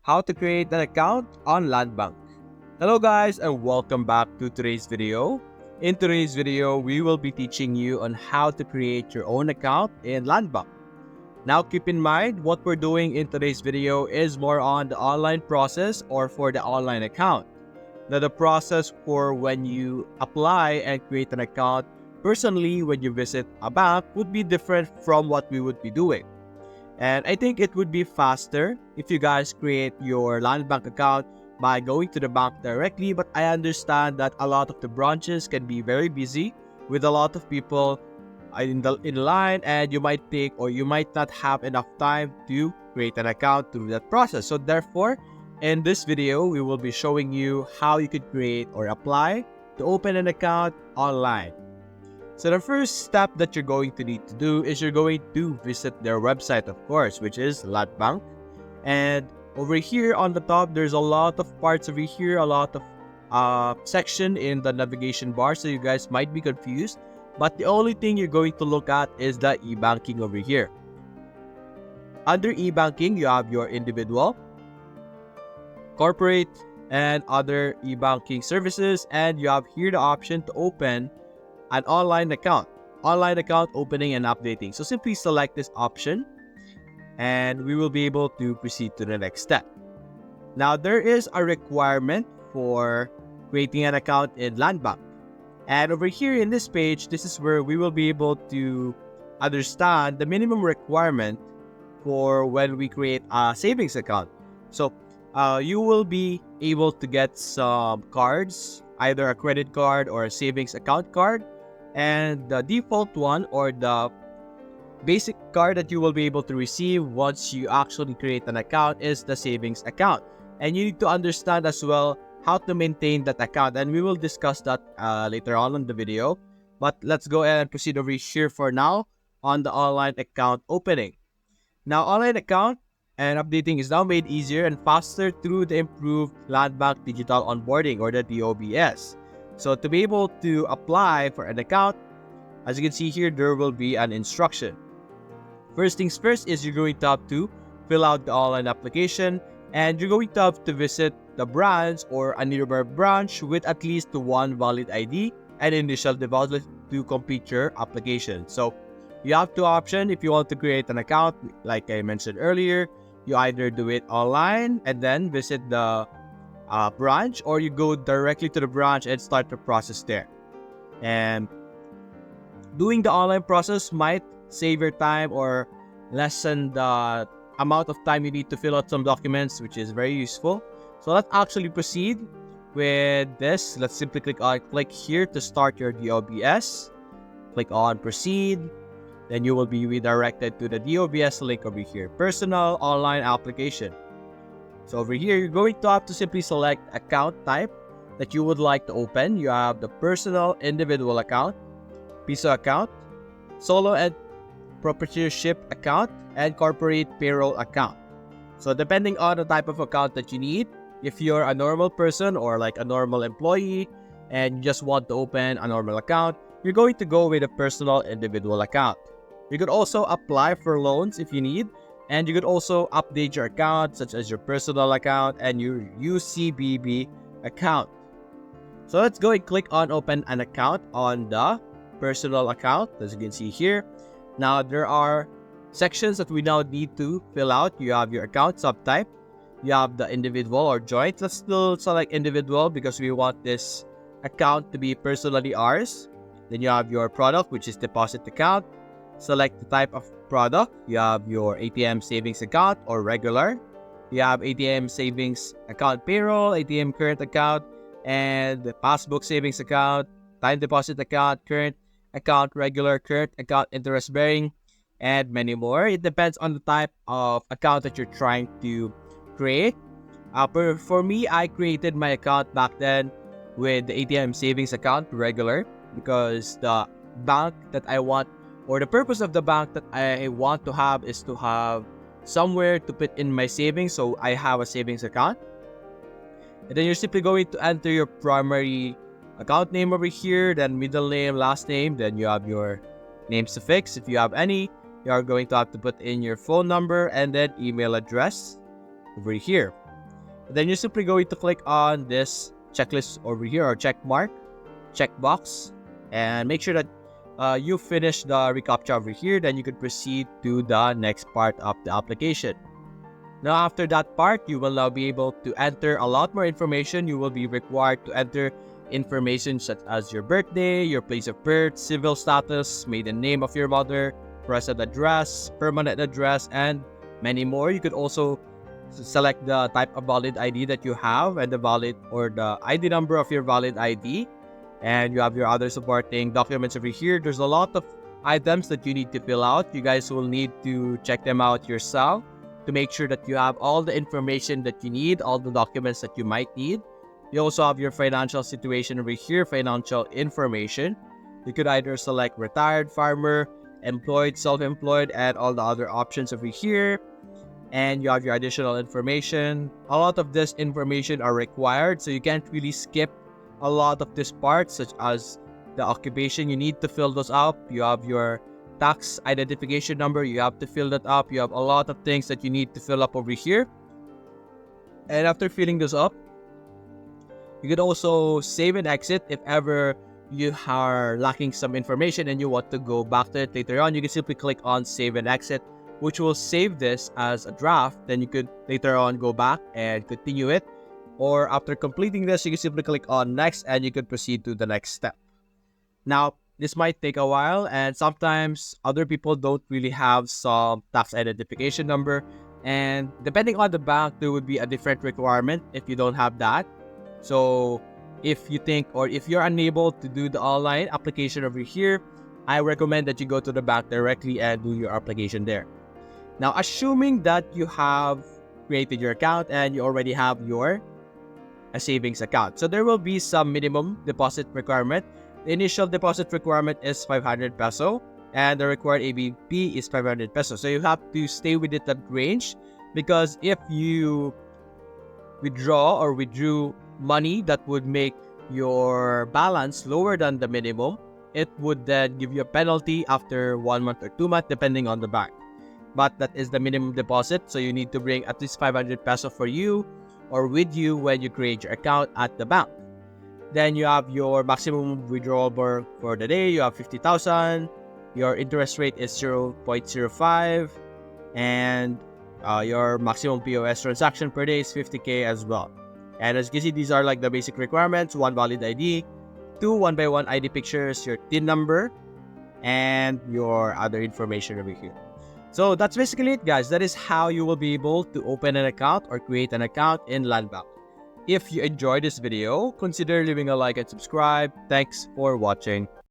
how to create an account on Landbank. Hello guys and welcome back to today's video. In today's video, we will be teaching you on how to create your own account in Landbank. Now keep in mind, what we're doing in today's video is more on the online process or for the online account. Now the process for when you apply and create an account personally when you visit a bank would be different from what we would be doing. And I think it would be faster if you guys create your Landbank account by going to the bank directly, but I understand that a lot of the branches can be very busy with a lot of people in line, and you might take or you might not have enough time to create an account through that process. So therefore, in this video, we will be showing you how you could create or apply to open an account online. So the first step that you're going to need to do is you're going to visit their website, of course, which is Landbank. And over here on the top, there's a lot of parts over here, a lot of section in the navigation bar, so you guys might be confused. But the only thing you're going to look at is the e-banking over here. Under e-banking, you have your individual, corporate, and other e-banking services, and you have here the option to open an online account opening and updating. So simply select this option and we will be able to proceed to the next step. Now there is a requirement for creating an account in Landbank, and over here in this page, this is where we will be able to understand the minimum requirement for when we create a savings account. So you will be able to get some cards, either a credit card or a savings account card. And the default one or the basic card that you will be able to receive once you actually create an account is the savings account. And you need to understand as well how to maintain that account, and we will discuss that later on in the video. But let's go ahead and proceed over here for now on the online account opening. Now online account and updating is now made easier and faster through the improved Landbank Digital Onboarding or the DOBS. So to be able to apply for an account, as you can see here, there will be an instruction. First things first is you're going to have to fill out the online application, and you're going to have to visit the branch or a nearby branch with at least one valid ID and initial deposit to complete your application. So you have two options if you want to create an account. Like I mentioned earlier, you either do it online and then visit the branch, or you go directly to the branch and start the process there. And doing the online process might save your time or lessen the amount of time you need to fill out some documents, which is very useful. So let's actually proceed with this. Let's simply click here to start your DOBS. Click on proceed. Then you will be redirected to the DOBS link over here, personal online application. So over here, you're going to have to simply select account type that you would like to open. You have the personal individual account, piso account, solo and proprietorship account, and corporate payroll account. So depending on the type of account that you need, if you're a normal person or like a normal employee and you just want to open a normal account, you're going to go with a personal individual account. You could also apply for loans if you need. And you could also update your account, such as your personal account and your UCBB account. So let's go and click on open an account on the personal account, as you can see here. Now there are sections that we now need to fill out. You have your account subtype. You have the individual or joint. Let's still select individual because we want this account to be personally ours. Then you have your product, which is deposit account. Select the type of product. You have your ATM savings account or regular. You have ATM savings account payroll, ATM current account, and the passbook savings account, time deposit account, current account, regular, current account, interest bearing, and many more. It depends on the type of account that you're trying to create. For me, I created my account back then with the ATM savings account regular because the bank that I want, or the purpose of the bank that I want to have, is to have somewhere to put in my savings. So I have a savings account. And then you're simply going to enter your primary account name over here, then middle name, last name, then you have your name suffix if you have any. You are going to have to put in your phone number and then email address over here. Then you're simply going to click on this checklist over here, or checkbox, and make sure that you finish the reCAPTCHA over here. Then you could proceed to the next part of the application. Now, after that part, you will now be able to enter a lot more information. You will be required to enter information such as your birthday, your place of birth, civil status, maiden name of your mother, present address, permanent address, and many more. You could also select the type of valid ID that you have and the valid or the ID number of your valid ID. And you have your other supporting documents over here. There's a lot of items that you need to fill out. You guys will need to check them out yourself to make sure that you have all the information that you need, all the documents that you might need. You also have your financial situation over here, financial information. You could either select retired, farmer, employed, self-employed, and all the other options over here. And you have your additional information. A lot of this information are required, so you can't really skip a lot of this part, such as the occupation. You need to fill those up. You have your tax identification number. You have to fill that up. You have a lot of things that you need to fill up over here. And after filling this up, you could also save and exit if ever you are lacking some information and you want to go back to it later on. You can simply click on save and exit, which will save this as a draft. Then you could later on go back and continue it. Or after completing this, you can simply click on next and you could proceed to the next step. Now, this might take a while, and sometimes other people don't really have some tax identification number. And depending on the bank, there would be a different requirement if you don't have that. So if you think, or if you're unable to do the online application over here, I recommend that you go to the bank directly and do your application there. Now, assuming that you have created your account and you already have your savings account, so there will be some minimum deposit requirement. The initial deposit requirement is 500 peso and the required ABP is 500 peso. So you have to stay within that range, because if you withdrew money that would make your balance lower than the minimum, it would then give you a penalty after 1 month or 2 months, depending on the bank. But that is the minimum deposit, so you need to bring at least 500 peso for you or with you when you create your account at the bank. Then you have your maximum withdrawal for the day. You have 50,000. Your interest rate is 0.05, and your maximum POS transaction per day is 50k as well. And as you can see, these are like the basic requirements: 1 valid ID, 2 1x1 ID pictures, your TIN number, and your other information over here. So that's basically it, guys. That is how you will be able to open an account or create an account in Landbank. If you enjoyed this video, consider leaving a like and subscribe. Thanks for watching.